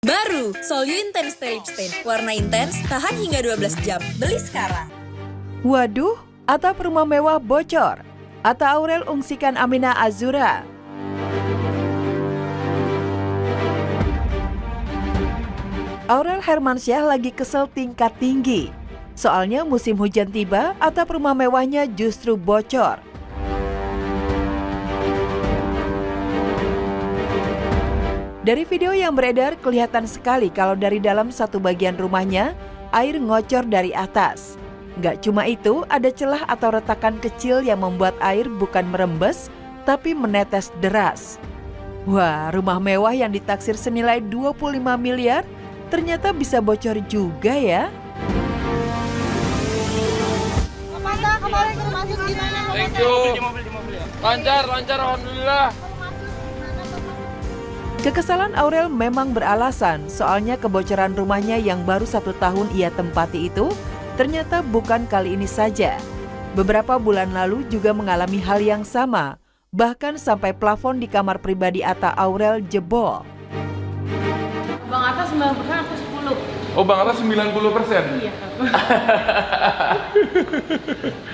Baru, Solyu Intense Lip Stain. Warna intens, tahan hingga 12 jam. Beli sekarang. Waduh, atap rumah mewah bocor. Atta Aurel ungsikan Aminah Azura. Aurel Hermansyah lagi kesel tingkat tinggi. Soalnya musim hujan tiba, atap rumah mewahnya justru bocor. Dari video yang beredar, kelihatan sekali kalau dari dalam satu bagian rumahnya, air ngocor dari atas. Nggak cuma itu, ada celah atau retakan kecil yang membuat air bukan merembes, tapi menetes deras. Wah, rumah mewah yang ditaksir senilai 25 miliar, ternyata bisa bocor juga ya. Thank you. Lancar, alhamdulillah. Kekesalan Aurel memang beralasan, soalnya kebocoran rumahnya yang baru 1 tahun ia tempati itu ternyata bukan kali ini saja. Beberapa bulan lalu juga mengalami hal yang sama, bahkan sampai plafon di kamar pribadi Atta Aurel jebol. Bang Atta 90%, aku 10%. Oh, Bang Atta 90%? Iya.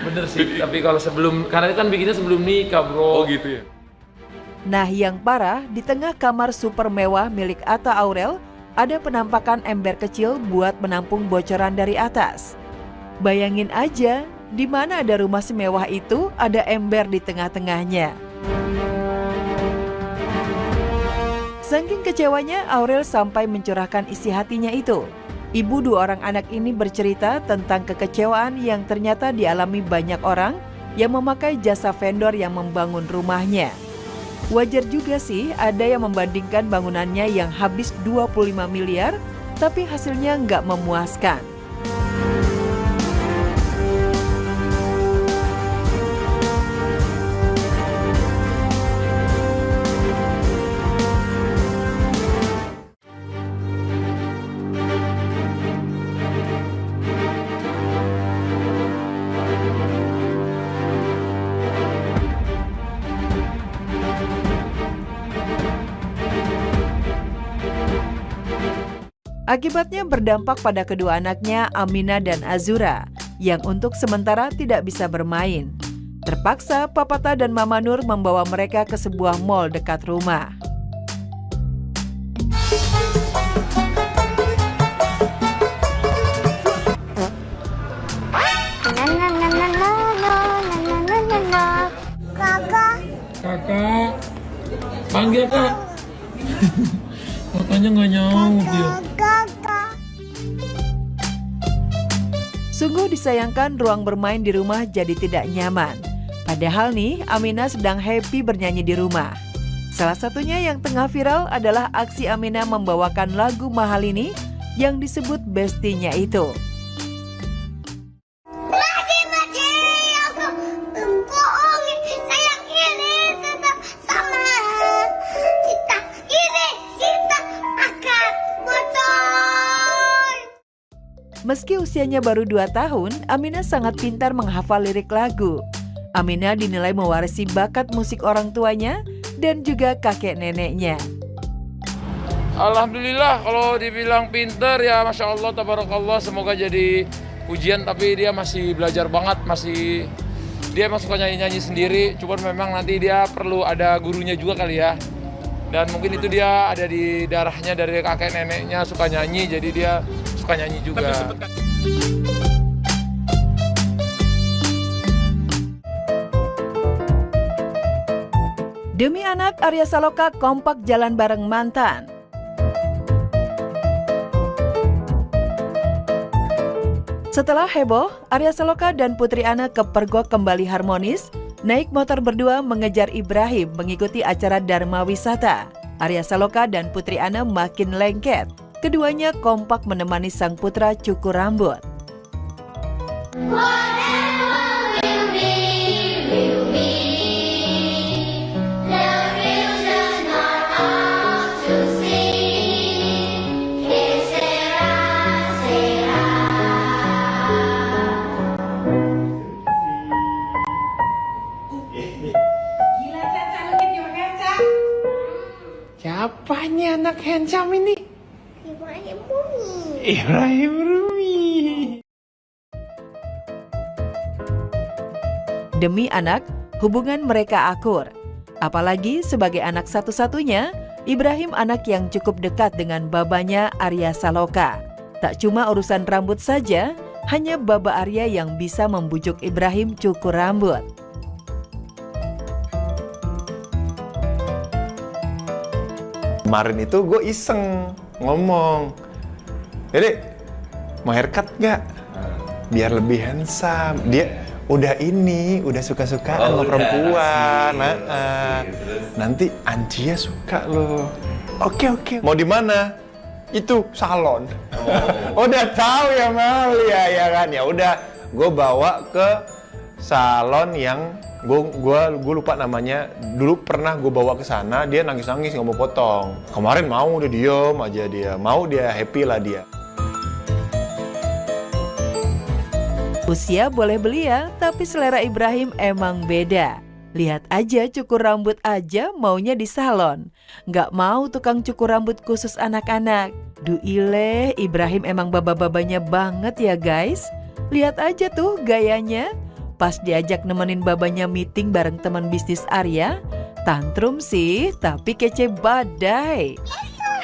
Bener sih, tapi kalau sebelum, karena kan bikinnya sebelum nikah bro. Oh gitu ya? Nah yang parah, di tengah kamar super mewah milik Atta Aurel, ada penampakan ember kecil buat menampung bocoran dari atas. Bayangin aja, di mana ada rumah semewah itu, ada ember di tengah-tengahnya. Saking kecewanya, Aurel sampai mencurahkan isi hatinya itu. Ibu 2 orang anak ini bercerita tentang kekecewaan yang ternyata dialami banyak orang yang memakai jasa vendor yang membangun rumahnya. Wajar juga sih ada yang membandingkan bangunannya yang habis 25 miliar, tapi hasilnya nggak memuaskan. Akibatnya berdampak pada kedua anaknya Aminah dan Azura yang untuk sementara tidak bisa bermain. Terpaksa Papa Ta dan Mama Nur membawa mereka ke sebuah mal dekat rumah. Kakak, panggil kak. Kakaknya nggak nyaut dia. Sungguh disayangkan ruang bermain di rumah jadi tidak nyaman. Padahal nih, Aminah sedang happy bernyanyi di rumah. Salah satunya yang tengah viral adalah aksi Aminah membawakan lagu mahal ini yang disebut bestinya itu. Meski usianya baru 2 tahun, Aminah sangat pintar menghafal lirik lagu. Aminah dinilai mewarisi bakat musik orang tuanya dan juga kakek neneknya. Alhamdulillah, kalau dibilang pinter ya Masya Allah, tabarakallah, semoga jadi pujian, tapi dia masih belajar banget, dia masih suka nyanyi-nyanyi sendiri, cuman memang nanti dia perlu ada gurunya juga kali ya. Dan mungkin itu dia ada di darahnya dari kakek neneknya suka nyanyi, jadi dia suka nyanyi juga. Demi anak, Arya Saloka kompak jalan bareng mantan. Setelah heboh, Arya Saloka dan Putri Ana kepergok kembali harmonis, naik motor berdua mengejar Ibrahim mengikuti acara Dharma Wisata. Arya Saloka dan Putri Ana makin lengket. Keduanya kompak menemani sang putra cukur rambut. Siapa nih anak handsome ini? Ibrahim Rumi. Demi anak, hubungan mereka akur. Apalagi sebagai anak satu-satunya, Ibrahim anak yang cukup dekat dengan babanya Arya Saloka. Tak cuma urusan rambut saja, hanya baba Arya yang bisa membujuk Ibrahim cukur rambut. Kemarin itu gue iseng ngomong, Dede, mau haircut nggak? Biar lebih handsome. Dia udah suka-sukaan sama perempuan. Nanti Anjia suka loh. Oke. Mau di mana? Itu salon. Udah tahu ya Mal ya kan. Ya udah, gue bawa ke salon yang gue lupa namanya. Dulu pernah gue bawa ke sana, dia nangis-nangis nggak mau potong. Kemarin mau, udah diem aja dia. Mau, dia happy lah dia. Usia boleh belia, tapi selera Ibrahim emang beda. Lihat aja cukur rambut aja maunya di salon. Nggak mau tukang cukur rambut khusus anak-anak. Duileh, Ibrahim emang baba-babanya banget ya guys. Lihat aja tuh gayanya. Pas diajak nemenin babanya meeting bareng teman bisnis Arya, tantrum sih, tapi kece badai.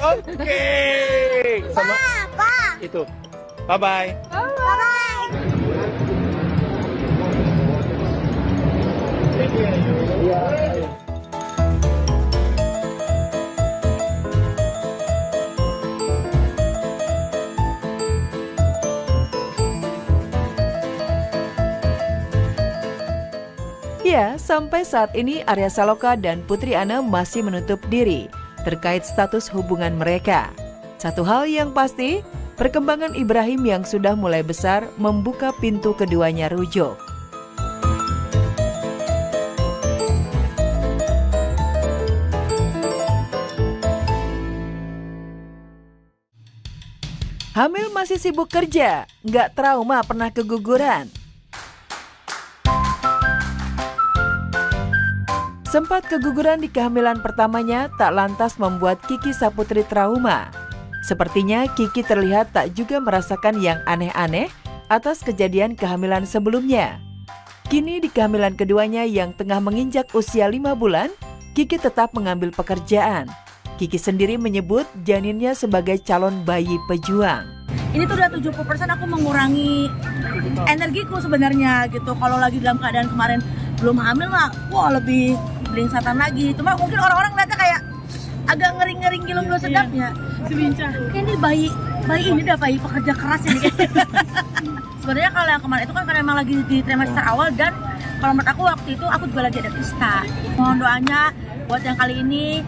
Oke. Sama itu. Bye-bye. Ya, sampai saat ini Arya Saloka dan Putri Ana masih menutup diri terkait status hubungan mereka. Satu hal yang pasti, perkembangan Ibrahim yang sudah mulai besar membuka pintu keduanya rujuk. Hamil masih sibuk kerja, nggak trauma pernah keguguran. Sempat keguguran di kehamilan pertamanya tak lantas membuat Kiki Saputri trauma. Sepertinya Kiki terlihat tak juga merasakan yang aneh-aneh atas kejadian kehamilan sebelumnya. Kini di kehamilan keduanya yang tengah menginjak usia 5 bulan, Kiki tetap mengambil pekerjaan. Kiki sendiri menyebut janinnya sebagai calon bayi pejuang. Ini tuh udah 70% aku mengurangi energiku sebenarnya gitu. Kalau lagi dalam keadaan kemarin belum hamil mah, wah lebih belingsatan lagi. Cuma mungkin orang-orang lihatnya kayak agak ngering-ngering gilung belum sedapnya. Sebincang. Ini bayi ini udah bayi pekerja keras ini. Sebenarnya kalau yang kemarin itu kan karena emang lagi di trimester awal, dan kalau menurut aku waktu itu aku juga lagi ada kista. Mohon doanya buat yang kali ini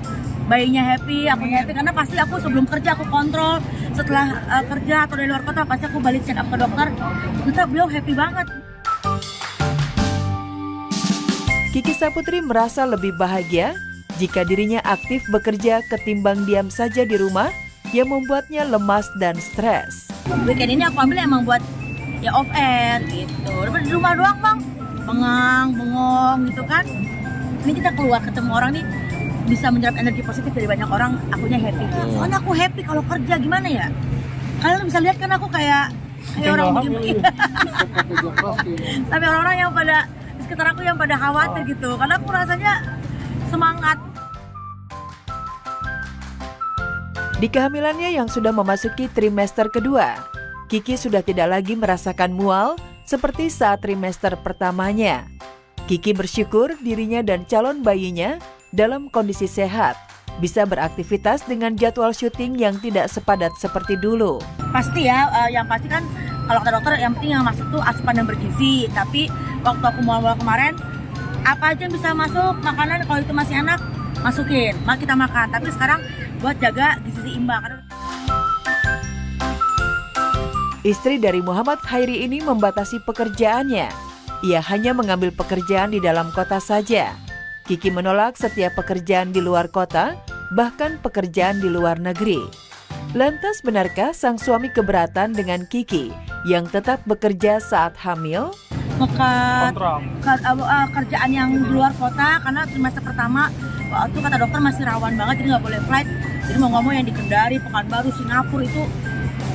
bayinya happy, aku happy, karena pasti aku sebelum kerja aku kontrol, setelah kerja atau dari luar kota pasti aku balik check up ke dokter. Ternyata beliau happy banget. Kiki Saputri merasa lebih bahagia jika dirinya aktif bekerja ketimbang diam saja di rumah yang membuatnya lemas dan stres. Weekend ini aku ambil emang buat ya off air gitu. Daripada di rumah doang bang, bengong gitu kan. Ini kita keluar ketemu orang nih, bisa menyerap energi positif dari banyak orang, akunya happy. Soalnya aku happy kalau kerja, gimana ya? Kalian bisa lihat kan aku kayak orang begini. Tapi orang-orang yang pada di sekitar aku yang pada khawatir gitu, karena aku rasanya semangat. Di kehamilannya yang sudah memasuki trimester kedua, Kiki sudah tidak lagi merasakan mual seperti saat trimester pertamanya. Kiki bersyukur dirinya dan calon bayinya dalam kondisi sehat, bisa beraktivitas dengan jadwal syuting yang tidak sepadat seperti dulu. Pasti ya, yang pasti kan kalau kata dokter yang penting yang masuk tuh asupan yang bergizi. Tapi waktu aku mual-mual kemarin, apa aja yang bisa masuk makanan, kalau itu masih anak masukin, maka kita makan. Tapi sekarang buat jaga gizi seimbang. Istri dari Muhammad Khairi ini membatasi pekerjaannya. Ia hanya mengambil pekerjaan di dalam kota saja. Kiki menolak setiap pekerjaan di luar kota, bahkan pekerjaan di luar negeri. Lantas benarkah sang suami keberatan dengan Kiki yang tetap bekerja saat hamil? Kerjaan yang di luar kota, karena trimester pertama waktu kata dokter masih rawan banget, jadi nggak boleh flight. Jadi mau ngomong yang di Kendari, Pekanbaru, Singapura itu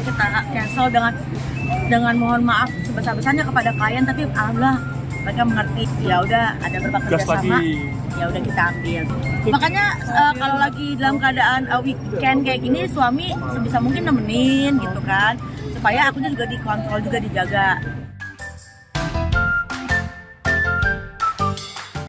kita cancel dengan mohon maaf sebesar-besarnya kepada klien, tapi alhamdulillah mereka mengerti. Ya udah ada beberapa kerjasama, ya udah kita ambil. Makanya kalau lagi dalam keadaan weekend kayak gini, suami sebisa mungkin nemenin gitu kan, supaya akunya juga dikontrol juga dijaga.